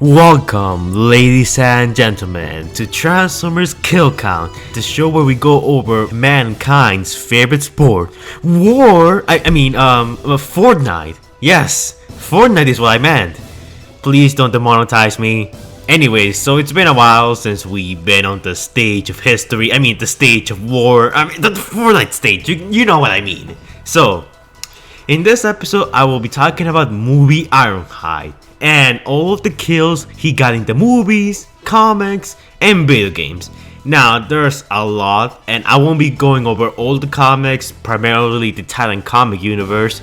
Welcome, ladies and gentlemen, to Transformers Kill Count, the show where we go over mankind's favorite sport, Fortnite. Yes, Fortnite is what I meant. Please don't demonetize me. Anyways, so it's been a while since we've been on the stage of history, the stage of war, the Fortnite stage, you know what I mean. So, in this episode, I will be talking about movie Ironhide and all of the kills he got in the movies, comics, and video games. Now, there's a lot, and I won't be going over all the comics, primarily the Titan comic universe.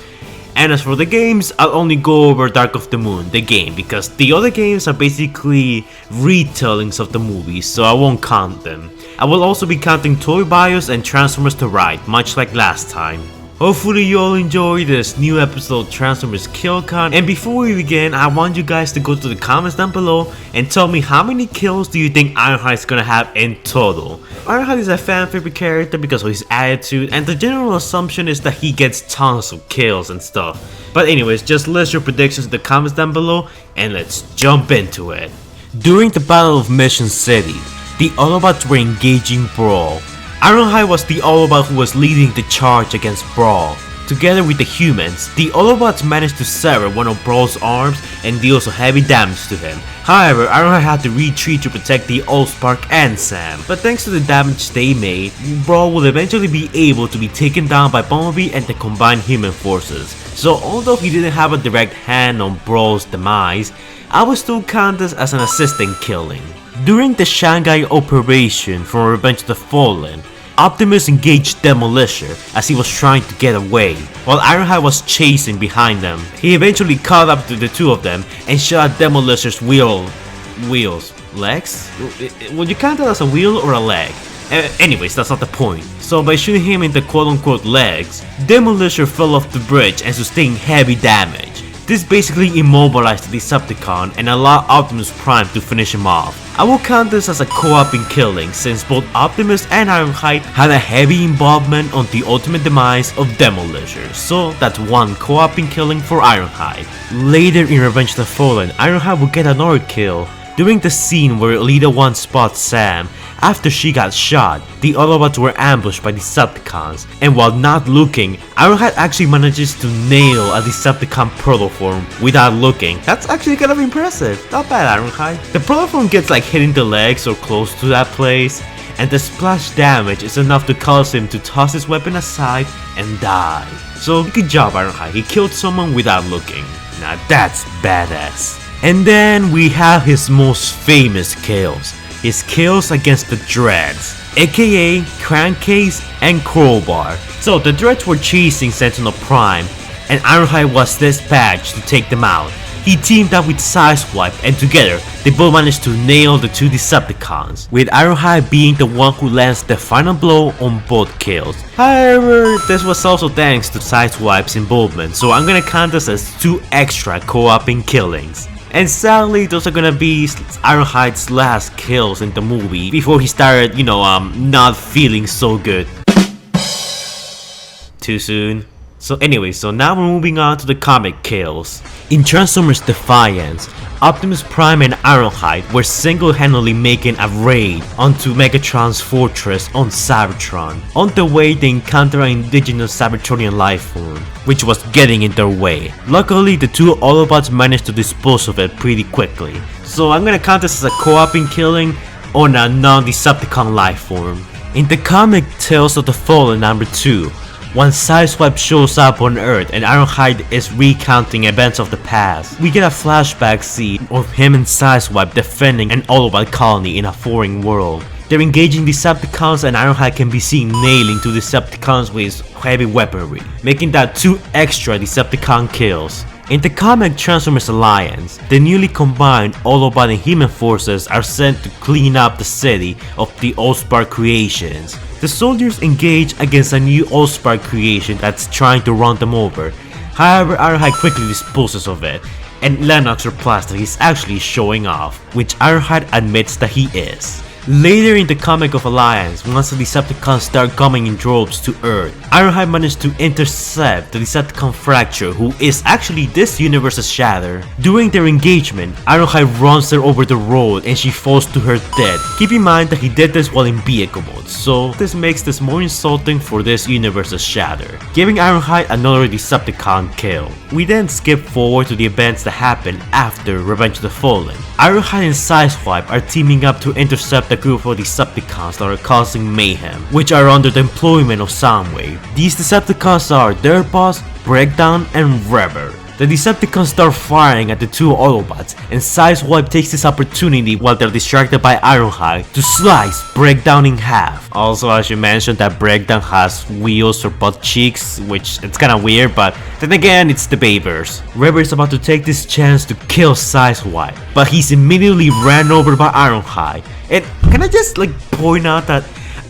And as for the games, I'll only go over Dark of the Moon, the game, because the other games are basically retellings of the movies, so I won't count them. I will also be counting Toy Bios and Transformers to Ride, much like last time. Hopefully you all enjoy this new episode of Transformers Kill Count, and before we begin, I want you guys to go to the comments down below and tell me how many kills do you think Ironhide is gonna have in total. Ironhide is a fan favorite character because of his attitude, and the general assumption is that he gets tons of kills and stuff. But anyways, just list your predictions in the comments down below and let's jump into it. During the Battle of Mission City, the Autobots were engaging Brawl. Ironhide was the Autobot who was leading the charge against Brawl. Together with the humans, the Autobots managed to sever one of Brawl's arms and deal some heavy damage to him. However, Ironhide had to retreat to protect the Allspark and Sam. But thanks to the damage they made, Brawl will eventually be able to be taken down by Bumblebee and the combined human forces. So although he didn't have a direct hand on Brawl's demise, I would still count this as an assistant killing. During the Shanghai operation from Revenge of the Fallen, Optimus engaged Demolisher as he was trying to get away, while Ironhide was chasing behind them. He eventually caught up to the two of them and shot Demolisher's legs? Would you count that as a wheel or a leg? Anyways, that's not the point. So by shooting him in the quote-unquote legs, Demolisher fell off the bridge and sustained heavy damage. This basically immobilized the Decepticon and allowed Optimus Prime to finish him off. I will count this as a co-oping killing since both Optimus and Ironhide had a heavy involvement on the ultimate demise of Demolisher, so that's one co-oping killing for Ironhide. Later in Revenge of the Fallen, Ironhide will get another kill. During the scene where Leader 1 spots Sam, after she got shot, the Autobots were ambushed by Decepticons, and while not looking, Ironhide actually manages to nail a Decepticon protoform without looking. That's actually kind of impressive. Not bad, Ironhide. The protoform gets like hitting the legs or close to that place, and the splash damage is enough to cause him to toss his weapon aside and die. So good job, Ironhide. He killed someone without looking. Now that's badass. And then we have his most famous kills. His kills against the Dreads, aka Crankcase and Crowbar. So the Dreads were chasing Sentinel Prime, and Ironhide was dispatched to take them out. He teamed up with Sideswipe, and together they both managed to nail the two Decepticons, with Ironhide being the one who lands the final blow on both kills. However, this was also thanks to Sideswipe's involvement, so I'm gonna count this as 2 extra co-oping killings. And sadly, those are gonna be Ironhide's last kills in the movie before he started, not feeling so good. Too soon. So anyway, now we're moving on to the comic kills. In Transformers Defiance, Optimus Prime and Ironhide were single-handedly making a raid onto Megatron's fortress on Cybertron. On the way, they encountered an indigenous Cybertronian lifeform, which was getting in their way. Luckily, the two Autobots managed to dispose of it pretty quickly. So I'm gonna count this as a co-oping killing on a non-Decepticon lifeform. In the comic Tales of the Fallen #2, when Sideswipe shows up on Earth and Ironhide is recounting events of the past, we get a flashback scene of him and Sideswipe defending an Autobot colony in a foreign world. They're engaging Decepticons and Ironhide can be seen nailing 2 Decepticons with his heavy weaponry, making that 2 extra Decepticon kills. In the comic Transformers Alliance, the newly combined Autobot and human forces are sent to clean up the city of the Allspark creations. The soldiers engage against a new Allspark creation that's trying to run them over. However, Ironhide quickly disposes of it, and Lennox replies that he's actually showing off, which Ironhide admits that he is. Later in the comic of Alliance, once the Decepticons start coming in droves to Earth, Ironhide managed to intercept the Decepticon Fracture, who is actually this universe's Shatter. During their engagement, Ironhide runs her over the road and she falls to her death. Keep in mind that he did this while in vehicle mode, so this makes this more insulting for this universe's Shatter, giving Ironhide another Decepticon kill. We then skip forward to the events that happen after Revenge of the Fallen. Ironhide and Sideswipe are teaming up to intercept a group of Decepticons that are causing mayhem, which are under the employment of Soundwave. These Decepticons are Dirtboss, Breakdown, and Rever. The Decepticons start firing at the two Autobots, and Sideswipe takes this opportunity while they're distracted by Ironhide to slice Breakdown in half. Also, I should mention that Breakdown has wheels for butt cheeks, which it's kinda weird, but then again, it's the Babers. Rever is about to take this chance to kill Sideswipe, but he's immediately ran over by Ironhide. And can I just point out that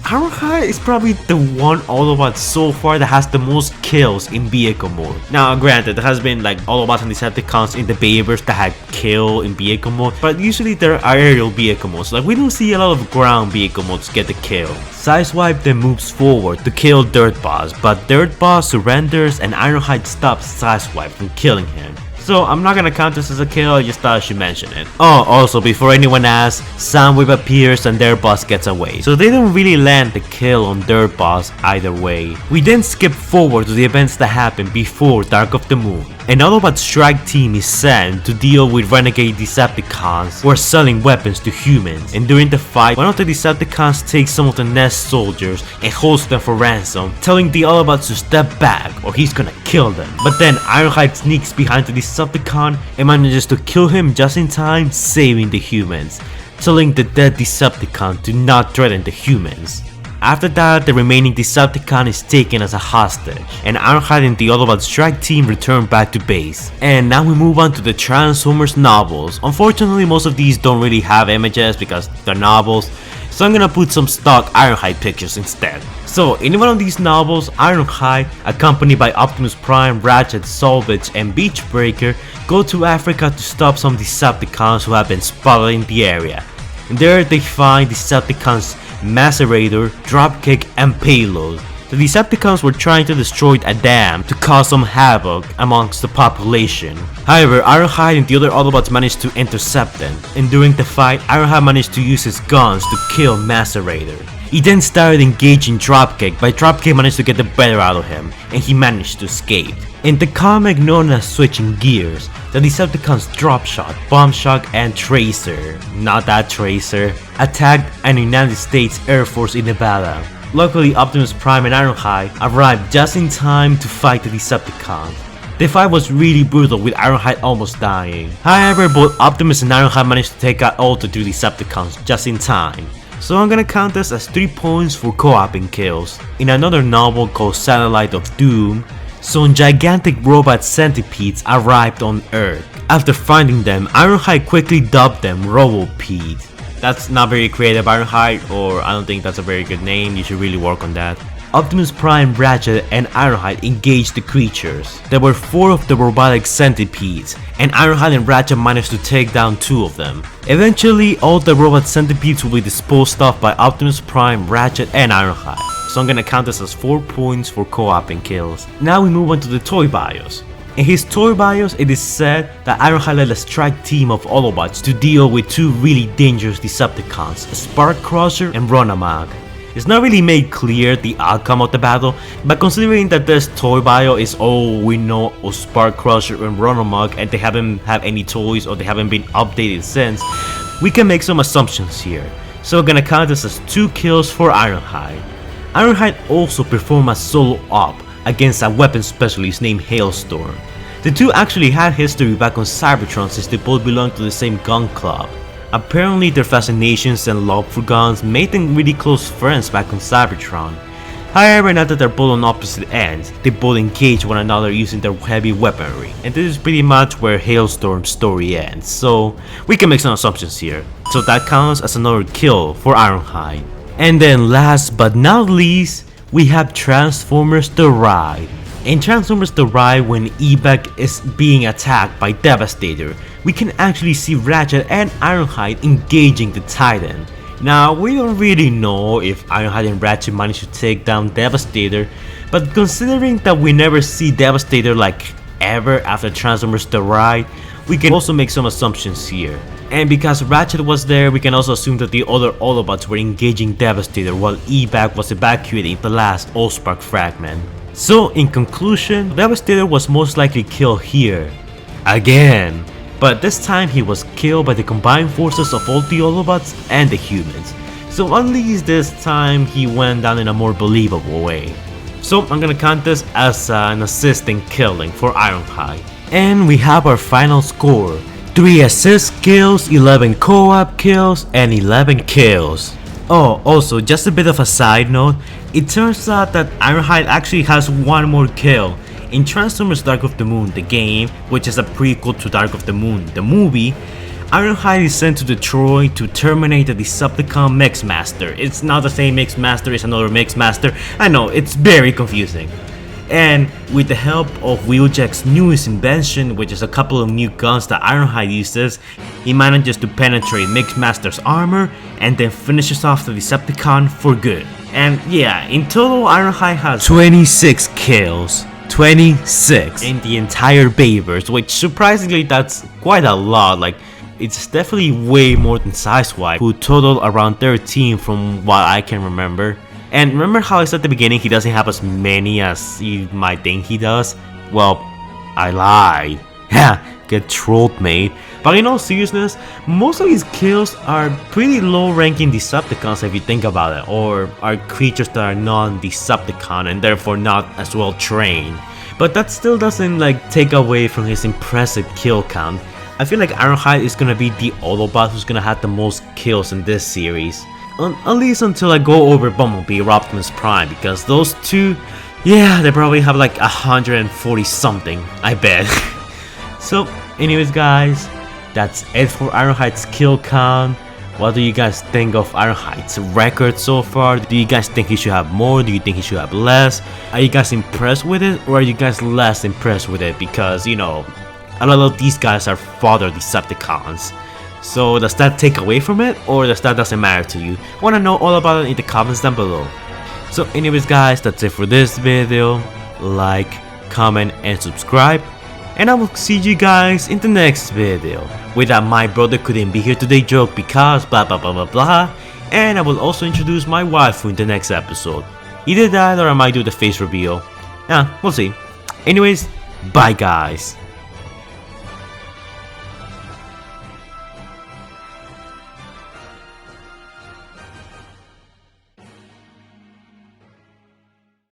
Ironhide is probably the one Autobot so far that has the most kills in vehicle mode. Now granted, there has been Autobots and Decepticons in the Babers that had kill in vehicle mode, but usually there are aerial vehicle modes. We don't see a lot of ground vehicle modes get the kill. Sideswipe then moves forward to kill Dirtboss, but Dirtboss surrenders and Ironhide stops Sideswipe from killing him. So I'm not gonna count this as a kill, I just thought I should mention it. Oh, also before anyone asks, Soundwave appears and Dirtboss gets away. So they don't really land the kill on Dirtboss either way. We then skip forward to the events that happen before Dark of the Moon. An Autobot strike team is sent to deal with renegade Decepticons who are selling weapons to humans, and during the fight, one of the Decepticons takes some of the Nest soldiers and holds them for ransom, telling the Autobots to step back or he's gonna kill them. But then Ironhide sneaks behind the Decepticon and manages to kill him just in time, saving the humans, telling the dead Decepticon to not threaten the humans. After that, the remaining Decepticon is taken as a hostage, and Ironhide and the Autobot strike team return back to base. And now we move on to the Transformers novels. Unfortunately, most of these don't really have images because they're novels, so I'm gonna put some stock Ironhide pictures instead. So in one of these novels, Ironhide, accompanied by Optimus Prime, Ratchet, Salvage, and Beachbreaker, go to Africa to stop some Decepticons who have been spotted in the area. And there they find Decepticons Macerator, Dropkick, and Payload. The Decepticons were trying to destroy a dam to cause some havoc amongst the population. However, Ironhide and the other Autobots managed to intercept them, and during the fight, Ironhide managed to use his guns to kill Macerator. He then started engaging Dropkick, but Dropkick managed to get the better out of him, and he managed to escape. In the comic known as Switching Gears, the Decepticons Dropshot, Bombshock, and Tracer, not that Tracer, attacked an United States Air Force in Nevada. Luckily, Optimus Prime and Ironhide arrived just in time to fight the Decepticons. The fight was really brutal with Ironhide almost dying. However, both Optimus and Ironhide managed to take out all the two Decepticons just in time. So I'm gonna count this as 3 points for co-oping kills. In another novel called Satellite of Doom, some gigantic robot centipedes arrived on Earth. After finding them, Ironhide quickly dubbed them Robopede. That's not very creative, Ironhide, or I don't think that's a very good name, you should really work on that. Optimus Prime, Ratchet, and Ironhide engaged the creatures. There were 4 of the robotic centipedes, and Ironhide and Ratchet managed to take down 2 of them. Eventually, all the robot centipedes will be disposed of by Optimus Prime, Ratchet, and Ironhide. So I'm gonna count this as 4 points for co-oping kills. Now we move on to the toy bios. In his toy bios, it is said that Ironhide led a strike team of Autobots to deal with 2 really dangerous Decepticons, Spark Crusher and Runamag. It's not really made clear the outcome of the battle, but considering that this toy bio is all we know of Spark Crusher and Runamag and they haven't had any toys or they haven't been updated since, we can make some assumptions here. So we're gonna count this as 2 kills for Ironhide. Ironhide also performed a solo op against a weapon specialist named Hailstorm. The two actually had history back on Cybertron since they both belonged to the same gun club. Apparently their fascinations and love for guns made them really close friends back on Cybertron. However, now that they're both on opposite ends, they both engage one another using their heavy weaponry, and this is pretty much where Hailstorm's story ends, so we can make some assumptions here. So that counts as another kill for Ironhide. And then last but not least, we have Transformers The Ride. In Transformers The Ride, when Evac is being attacked by Devastator, we can actually see Ratchet and Ironhide engaging the Titan. Now, we don't really know if Ironhide and Ratchet managed to take down Devastator, but considering that we never see Devastator like ever after Transformers The Ride, we can also make some assumptions here. And because Ratchet was there, we can also assume that the other Autobots were engaging Devastator while Evac was evacuating the last Allspark fragment. So in conclusion, Devastator was most likely killed here. Again. But this time he was killed by the combined forces of all the Autobots and the humans. So at least this time he went down in a more believable way. So I'm gonna count this as an assist in killing for Ironhide. And we have our final score. 3 assist kills, 11 co-op kills, and 11 kills. Oh, also just a bit of a side note, it turns out that Ironhide actually has one more kill. In Transformers Dark of the Moon, the game, which is a prequel to Dark of the Moon, the movie, Ironhide is sent to Detroit to terminate the Decepticon Mixmaster. It's not the same Mixmaster, it's another Mixmaster. I know, it's very confusing. And with the help of Wheeljack's newest invention, which is a couple of new guns that Ironhide uses, he manages to penetrate Mixmaster's armor and then finishes off the Decepticon for good. And yeah, in total Ironhide has 26 kills. 26 in the entire Bayverse, which surprisingly that's quite a lot. Like, it's definitely way more than Sideswipe, who totaled around 13 from what I can remember. And remember how I said at the beginning he doesn't have as many as you might think he does? Well, I lied. Yeah, get trolled, mate. But in all seriousness, most of these kills are pretty low ranking Decepticons if you think about it, or are creatures that are non-Decepticon and therefore not as well trained. But that still doesn't like take away from his impressive kill count. I feel like Ironhide is gonna be the Autobot who's gonna have the most kills in this series. At least until I go over Bumblebee or Optimus Prime, because those two, yeah, they probably have like 140 something, I bet. So anyways guys, that's it for Ironhide's kill count. What do you guys think of Ironhide's record so far? Do you guys think he should have more? Do you think he should have less? Are you guys impressed with it, or are you guys less impressed with it? Because, you know, a lot of these guys are fodder Decepticons. So does that take away from it, or does that doesn't matter to you? Wanna know all about it in the comments down below. So anyways guys, that's it for this video. Like, comment, and subscribe. And I will see you guys in the next video. With that my brother couldn't be here today joke because blah blah blah blah blah. And I will also introduce my waifu in the next episode. Either that or I might do the face reveal. Yeah, we'll see. Anyways, bye guys.